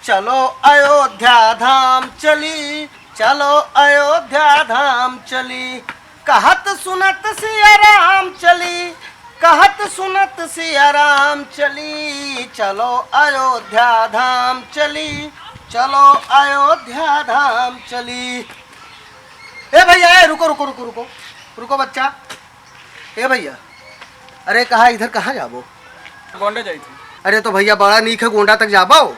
चलो अयोध्या धाम चली, चलो अयोध्या धाम चली, कहत सुनत सिया राम चली, कहत सुनत सिया राम चली, चलो अयोध्या धाम चली, चलो अयोध्या धाम चली। ए भैया, रुको रुको रुको रुको रुको बच्चा। ए भैया, अरे कहा इधर कहाँ जाबो? गोंडा जाई थी। अरे तो भैया बड़ा नीक है, गोंडा तक जाबो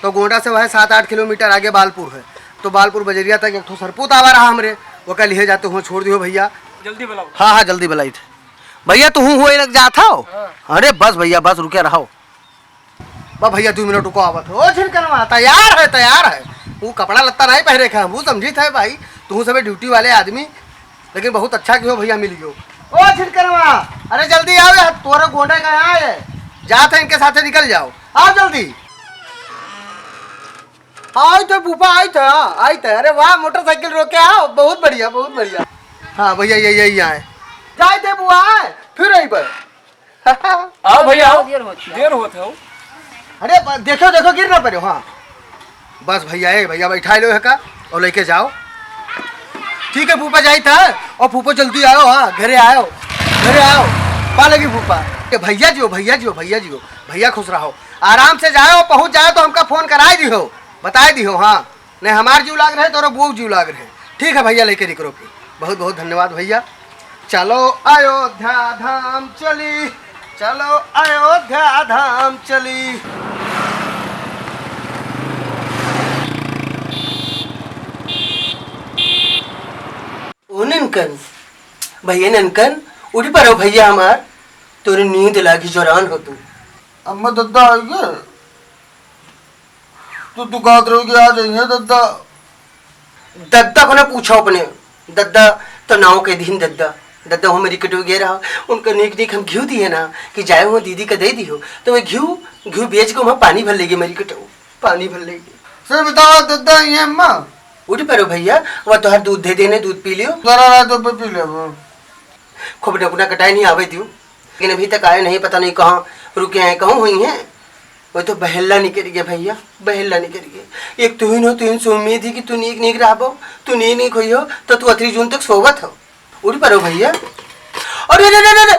तो गोंडा से वह 7-8 किलोमीटर आगे बालपुर है, तो बालपुर बजरिया तक एक ठो सरपूत आवा रहा हमरे, वो कल ले जाते हुए छोड़ दियो भैया। जल्दी बुलाओ। हाँ हाँ जल्दी बुलाई थे भैया। तू हुए लग जाता हो? अरे बस भैया बस, रुके रहो बस भैया, 2 मिनट रुको आवत हो। झिनकनवा तैयार है, तैयार है। वो कपड़ा लत्ता नहीं पहने खा, वो समझी थे भाई तू सब ड्यूटी वाले आदमी, लेकिन बहुत अच्छा क्यों भैया मिल गयो। ओ झिनकनवा, अरे जल्दी आओ यार, तोरे गोंडा का यहाँ है, जाते इनके साथ निकल जाओ, आओ जल्दी। आई थे फूफा, आई थे, हाँ आई थे। अरे वाह, मोटरसाइकिल रोके आओ, बहुत बढ़िया बहुत बढ़िया। हाँ भैया यही आए, जाए थे बुआ फिर यहीं पर। आओ भैया आओ, देर होत है। अरे देखो देखो गिर ना पड़े। हाँ बस भैया, भैया बैठा लो है का और लेके जाओ। ठीक है फूफा जाई था, और फूफा जल्दी आओ। हाँ घरे आओ, घरे आओ, पा लगी फूफा। भैया जी हो, भैया जी हो, भैया जी हो, भैया खुश रहो, आराम से जाओ, पहुँच जाओ तो हमका फोन कराई दी हो, बताए दी हो। हाँ नहीं हमार जीव लाग रहे तो वो जीव लाग रहे। ठीक है भैया, लेके निकलो फिर। बहुत बहुत धन्यवाद भैया। चलो अयोध्या धाम चली, चलो अयोध्या धाम चली। ओ ननकन, भैया ननकन उठ पड़ो भैया, हमार तोरे नींद लागी, जोरान हो तू। अम्मा दद्दा आई गए तो तू गात रहोगी, आ जाइए दद्दा। दद्दा को ना पूछो अपने, दद्दा तो नाव के दिन दद्दा दद्दा हो मेरी कटो गया रहा, उनका नीक नीक हम घी दिए ना कि जाए हो दीदी का दे दी हो, तो वह घी बेच को वहाँ पानी भर लेगी, मेरी कटो पानी भर लेगी। सर बताओ दद्दा आई है अम्मा? उठ पड़ो भैया, वह तो हर दूध दे देने, दूध पी लियो। जरा रहा तो पी ले वो। खूब डकुना कटाई नहीं आवे दियो, लेकिन अभी तक आए नहीं, पता नहीं कहाँ रुके हैं, कहाँ हुई हैं। वो तो बहल्ला निकल गया भैया, बहल्ला निकल गया। एक तू ही हो, तू से उम्मीद थी कि तू नीक नीक रहो, तू नीक हुई हो तो तू 3 जून तक सोवत हो। उठ पड़ो भैया। अरे अरे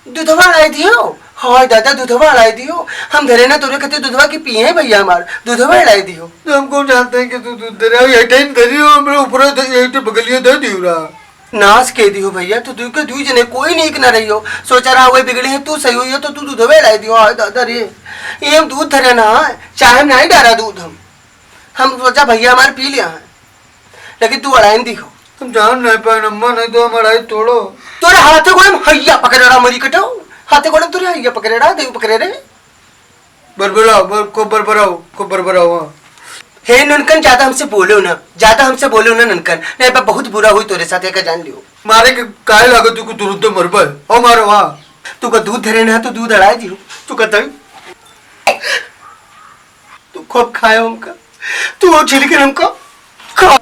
दूधवा लाई दियो। हाँ दादा दूधवा लाई दियो, हम धरे ना तोरे कहते दूधवा की पिए हैं भैया, हमार दूधवा लाई दियो। तो हम कौन जानते हैं कि तू दूध दे रहा है? ये टाइम दे रही हो, मेरे ऊपर यही तो बगलिया दे दी रहा। नाश कह दियो भैया, तो तू के 2 जने कोई नीक ना रही हो, सोचा रहा वही बिगड़े है, तू सही हुई हो तो तू दूधवा लाई दियो। हाँ दादा रे, ये हम दूध धरे ना, चाहे हम नहीं डारा दूध, हम सोचा भैया हमारे पी लिया है, लेकिन तू अड़ाइन दी हो। तुम जान नहीं पाए अम्मा, नहीं तो हम अड़ाई तोड़ो। तोरे हाथे गोड़े हैया पकड़े रहा, मरी कटाओ हाथे गोड़े तोरे हैया पकड़े रहा, देव पकड़े रे। बरबराओ को बरबराओ। हाँ हे ननकन, ज्यादा हमसे बोलो ना, ज्यादा हमसे बोलो ना ननकन, नहीं पर बहुत बुरा हुई तोरे साथ, एक जान लियो। मारे के काहे लागो तू को तुरंत मर पाए ओ मारो। हाँ तू का दूध धरे ना तो दूध अड़ाई दियो, तू कहता तू खूब खाए हमका, तू छिलके हमको खा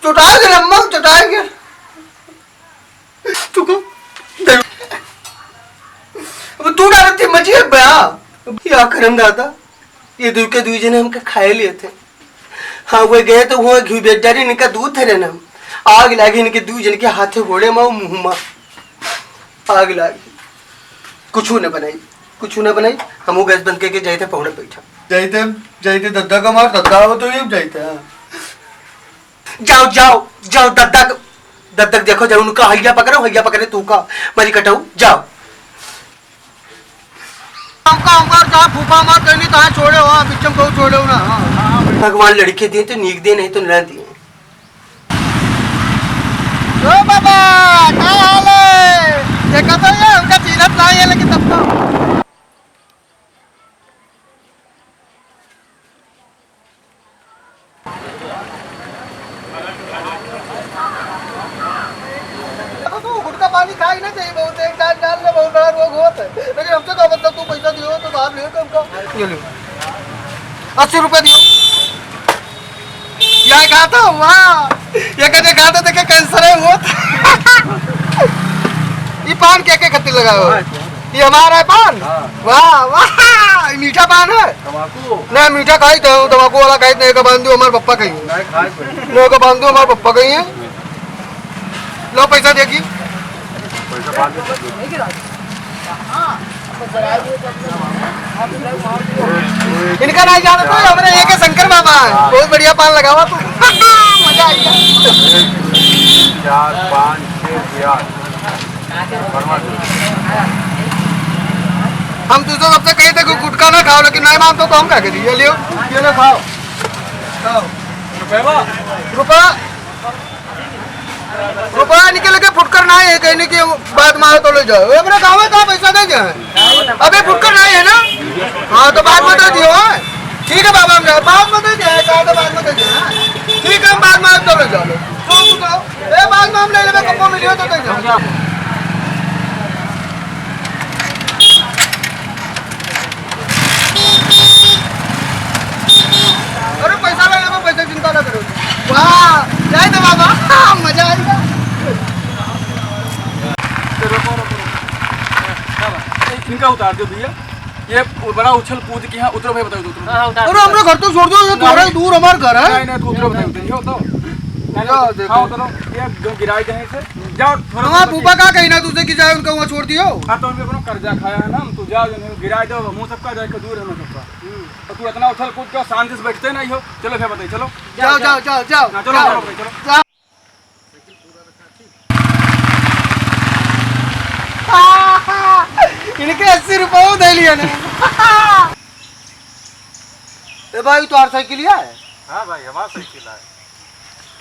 चुटाएंगे अम्मा, चुटाएंगे तू को तू डालती मची है बया। क्या करम दादा, ये दूध के 2 जने हमके खाए लिए थे। हाँ वो गए तो वो घी बेच डाली, इनका दूध धरे ना, आग लागी इनके 2 जन के हाथे घोड़े माँ मुँह माँ आग लागी, कुछ न बनाई, कुछ न बनाई। हम गैस बंद करके जाए थे पौड़े बैठा, जाइते दद्दा का मार, दद्दा हो तो ये जाइते। हाँ जाओ जाओ जाओ, दद्दा देखो जाओ, उनका हैया पकड़ो, हैया पकड़े तू का मरी कटाऊ, जाओ। फूफा मार कहनी कहाँ छोड़े हो? बिचम को छोड़े हो ना। हाँ भगवान लड़के दिए तो नीक दे, नहीं तो न दिए। ओ बाबा क्या हाल है? देखा तो ये उनका सीरत नहीं है, लेकिन तब तो गुटका पानी खा ही ना चाहिए, बहुत एक डाल में बहुत बड़ा रोग होता है, लेकिन हमसे तो मतलब तू पैसा दियो तो बाहर लियो तुमको। ये लो 80 रुपए दियो। यह खाता हुआ, ये कहते खाता देखे कैंसर है वो। ये पान क्या क्या खत्ती लगाओ? ये हमारा है पान। वाह वाह, ये मीठा पान है। तंबाकू ना मीठा खाई तो तंबाकू वाला खाई नहीं का बांधो हमारे पप्पा कहीं नहीं खाए कोई। नहीं का बांधो हमारे पप्पा कहीं है। लो पैसा देगी पैसा बाद में इनका नहीं जाना तो हमारे एक है शंकर बाबा है, बहुत बढ़िया पान लगा हुआ तो मजा आई गया। 4 5 6 8 हम तुझसे सबसे कहे थे कि गुटखा ना खाओ, लेकिन नहीं मानते तो हम क्या करिए। ये लियो ये ना खाओ रुपया रुपया निकल के फुटकर ना है कहने की बात मारो तो ले जाओ। अपने गाँव में कहाँ पैसा दे जाए अबे फुटकर नहीं है ना। हाँ तो बाद में दे दियो। ठीक है बाबा, हम जाए बाद में दे दिया कहा तो बाद में दे दिया। ठीक है हम बाद में तो ले जाओ। बाद में हम ले लेंगे कब मिलियो तो दे जाओ। अरे पैसा ले लो, पैसा चिंता ना करो। वाह जाए तो बाबा मजा आएगा। इनका उतार दो भैया, ये बड़ा उछल कूद के यहाँ उतरो भाई, बताओ उतरो। अरे हमने घर तो छोड़ दो, ये थोड़ा ही दूर हमारा घर है। नहीं नहीं तो उतरो, बताओ उतरो तो हाँ उतरो, ये जो गिराए कहीं से जाओ थोड़ा। हाँ फूफा का कहीं ना तुझे कि जाए उनका वहाँ छोड़ दियो। हाँ तो उनके अपना कर्जा खाया है ना, तू जाओ जो गिराए दो, मुँह सबका जाए दूर है ना सबका। तो तू इतना उछल कूद के शांति से बैठते नहीं हो। चलो फिर बताइए, चलो जाओ जाओ जाओ जाओ ना चलो चलो। इनके 80 रुपये दे लिया ने। ए भाई तो साइकिल है। हाँ भाई हमारा साइकिल है।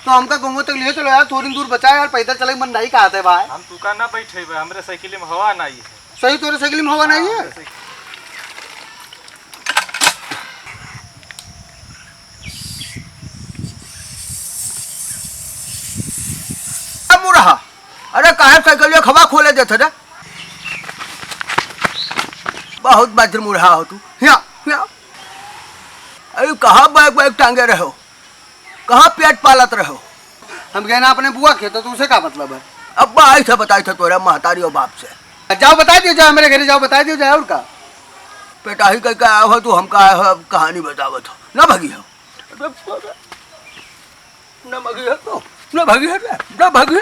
तो हमका गाँव तक लिए चलो यार, थोड़ी दूर बचा यार, पैदल चले मन नहीं कहा थे भाई। हम दुकान ना बैठे भाई, हमारे साइकिल में हवा नहीं है। सही तोरे साइकिल में हवा नहीं है। रहा अरे काहे साइकिल खवा खोले देते रे, बहुत बद्र मुरहा हो तू। अरे कहाँ बैग बैग टांगे रहो, कहाँ पेट पालत रहो। हम कहना अपने बुआ के, तो तुझसे क्या मतलब है। अब्बा ऐसा बताई था तोरा महतारी और बाप से। जाओ बता दियो, जाओ मेरे घर जाओ बता दियो जाओ। उनका बेटा ही कह के आया हो तू, हमका आया हो कहानी बतावत हो ना भगी हो ना भगी हो तो ना भगी हो ना भगी हो।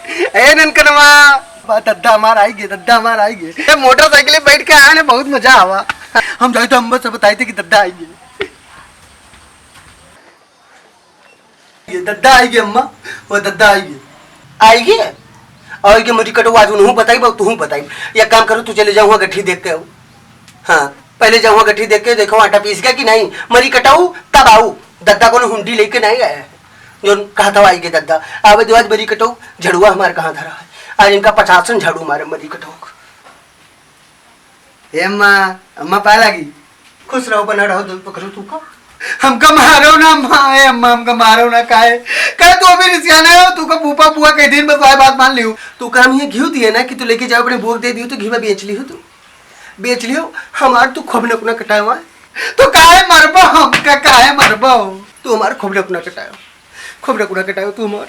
ए ननकनवा दद्दा मार आएगी, दद्दा मार आएगी। मोटरसाइकिल में बैठ के आया ना, बहुत मजा आवा। हम जाए तो अम्मा से बताई थी कि दद्दा आएगी, ये दद्दा आएगी अम्मा, वो दद्दा आएगी आएगी और ये मुझे कटो आज उन्होंने बताई तू बताई। एक काम करो, तू चले जाऊँगा गठरी देख के आओ। हाँ पहले जाऊँगा गठरी देख के, देखो आटा पीस गया कि नहीं, मरी कटाऊ तब आऊ। दद्दा को हुंडी लेके नहीं आया है जो कहा था आएगी दद्दा। आवे दो आज मरी कटाऊ, झड़ुआ हमारे कहाँ धरा है, आज इनका 50 झाड़ू मारे मरी कटाऊ। अम्मा अम्मा पा लगी, खुश रहो बना रहो, दिल पकड़ो तू का। हमका मारो ना माए अम्मा, हमका मारो ना काहे कहे तू अभी रिसियाना हो। तू का फूफा बुआ कई दिन बस बात मान लियो। तू काम ये घी दिए ना कि तू लेके जाओ अपने बुआ दे दियो, तो घी में बेच लियो, तू बेच लियो हमार। तू खूब नकुना कटाया हुआ तो काहे मरबो, हमका काहे मरबो। तू हमार खूब नकुना कटायो, खूब नकुना कटायो तू हमार।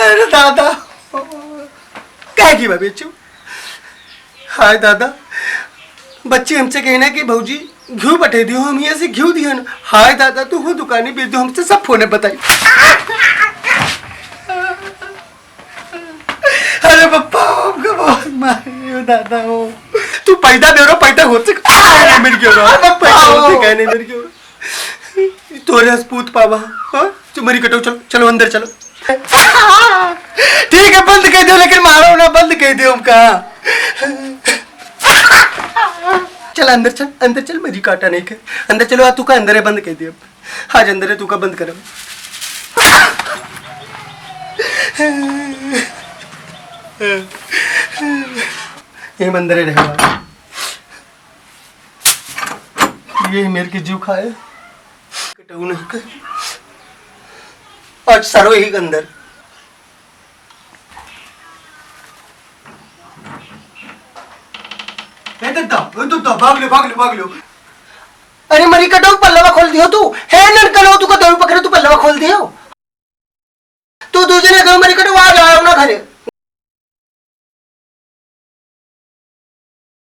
अरे दादा कहे की बेचू। हाय दादा बच्चे हमसे कहना कि भौजी घी बटे दियो, हम यहाँ से घी दिया ना। हाय दादा तू हो दुकानी बेच दो, हमसे सब फोने बताई। अरे पप्पा हमको बहुत मारे दादा हो। तू पैदा दे रहा, पैदा हो सके मेरे क्यों कहने मेरे क्यों तोरे हसपूत पावा। तुम्हारी कटो चलो चलो अंदर चलो। ठीक है बंद कह दो, लेकिन मारो ना, बंद कह दो हमका। चल अंदर चल, अंदर चल, मेरी काटा नहीं के अंदर चलो। तू का अंदर है, बंद कह दिया आज अंदर है, तू का बंद कर। ये अंदर है रहेगा, ये मेरे के जीव खाए कटू नहीं कर। आज सरो ही अंदर। भाग लो। अरे मरी कटो पल्लवा खोल दियो तू है ननकनो, तू का दौड़ पकड़े तू पल्लवा खोल दियो। तू दूसरे घर मरी कटो आ जाओ ना घरे।